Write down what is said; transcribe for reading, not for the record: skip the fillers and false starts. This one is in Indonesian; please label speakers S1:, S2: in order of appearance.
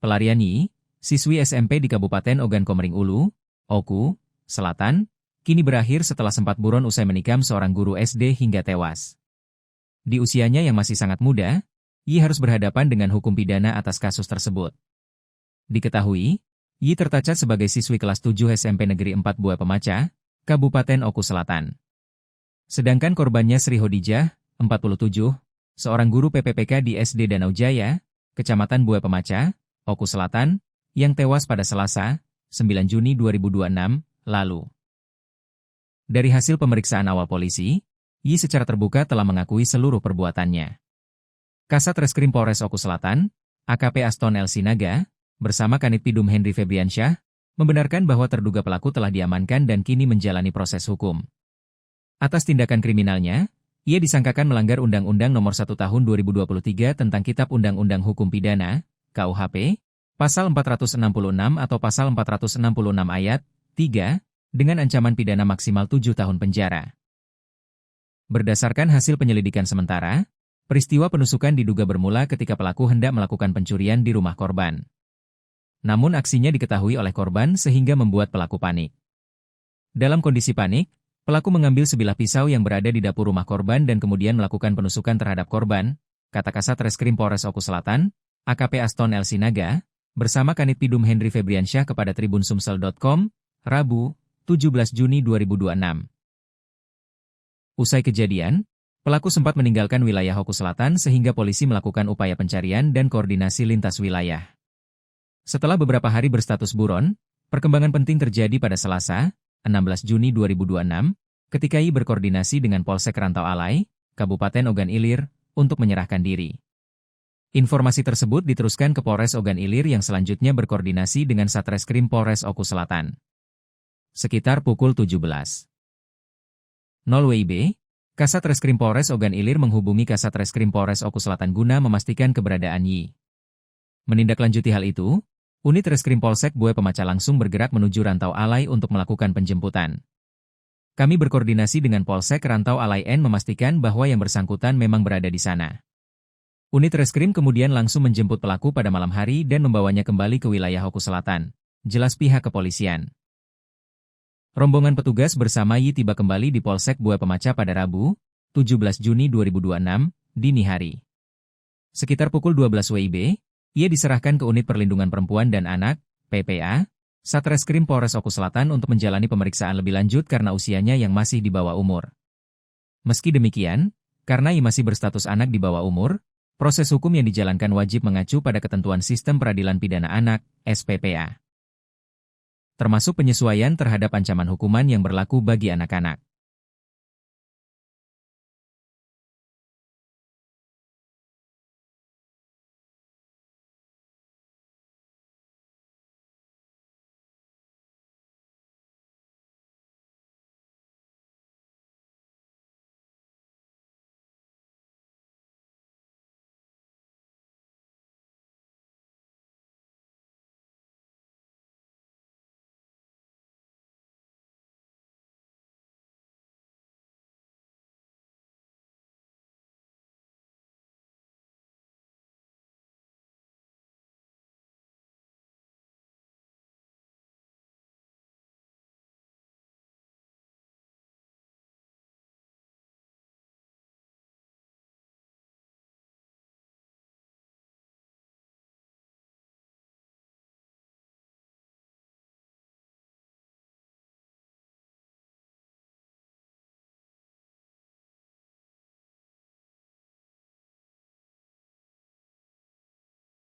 S1: Pelarian Yi, siswi SMP di Kabupaten Ogan Komering Ulu, Oku, Selatan, kini berakhir setelah sempat buron usai menikam seorang guru SD hingga tewas. Di usianya yang masih sangat muda, Yi harus berhadapan dengan hukum pidana atas kasus tersebut. Diketahui, Yi tercatat sebagai siswi kelas 7 SMP Negeri 4 Buah Pemaca, Kabupaten Oku Selatan. Sedangkan korbannya Sri Hodijah, 47, seorang guru PPPK di SD Danau Jaya, Kecamatan Buah Pemaca, Oku Selatan, yang tewas pada Selasa, 9 Juni 2026, lalu. Dari hasil pemeriksaan awal polisi, Yi secara terbuka telah mengakui seluruh perbuatannya. Kasat Reskrim Polres Oku Selatan, AKP Aston L. Sinaga, bersama Kanit Pidum Henry Febriansyah, membenarkan bahwa terduga pelaku telah diamankan dan kini menjalani proses hukum. Atas tindakan kriminalnya, ia disangkakan melanggar Undang-Undang Nomor 1 Tahun 2023 tentang Kitab Undang-Undang Hukum Pidana, KUHP, Pasal 466 atau Pasal 466 Ayat 3, dengan ancaman pidana maksimal 7 tahun penjara. Berdasarkan hasil penyelidikan sementara, peristiwa penusukan diduga bermula ketika pelaku hendak melakukan pencurian di rumah korban. Namun aksinya diketahui oleh korban sehingga membuat pelaku panik. Dalam kondisi panik, pelaku mengambil sebilah pisau yang berada di dapur rumah korban dan kemudian melakukan penusukan terhadap korban, kata Kasat Reskrim Polres Oku Selatan, AKP Aston L. Sinaga, bersama Kanit Pidum Henry Febriansyah kepada tribunsumsel.com, Rabu, 17 Juni 2026. Usai kejadian, pelaku sempat meninggalkan wilayah Oku Selatan sehingga polisi melakukan upaya pencarian dan koordinasi lintas wilayah. Setelah beberapa hari berstatus buron, perkembangan penting terjadi pada Selasa, 16 Juni 2026, ketika Yi berkoordinasi dengan Polsek Rantau Alai, Kabupaten Ogan Ilir, untuk menyerahkan diri. Informasi tersebut diteruskan ke Polres Ogan Ilir yang selanjutnya berkoordinasi dengan Satreskrim Polres Oku Selatan. Sekitar pukul 17.00 WIB, Kasat Reskrim Polres Ogan Ilir menghubungi Kasat Reskrim Polres Oku Selatan guna memastikan keberadaan Yi. Menindaklanjuti hal itu, unit Reskrim Polsek Buah Pemaca langsung bergerak menuju Rantau Alai untuk melakukan penjemputan. Kami berkoordinasi dengan Polsek Rantau Alai N memastikan bahwa yang bersangkutan memang berada di sana. Unit Reskrim kemudian langsung menjemput pelaku pada malam hari dan membawanya kembali ke wilayah Oku Selatan, jelas pihak kepolisian. Rombongan petugas bersama Yi tiba kembali di Polsek Buah Pemaca pada Rabu, 17 Juni 2026, dini hari. Sekitar pukul 12 WIB, ia diserahkan ke Unit Perlindungan Perempuan dan Anak, PPA, Satreskrim Polres Oku Selatan untuk menjalani pemeriksaan lebih lanjut karena usianya yang masih di bawah umur. Meski demikian, karena Yi masih berstatus anak di bawah umur, proses hukum yang dijalankan wajib mengacu pada ketentuan Sistem Peradilan Pidana Anak, SPPA. Termasuk penyesuaian terhadap ancaman hukuman yang berlaku bagi anak-anak.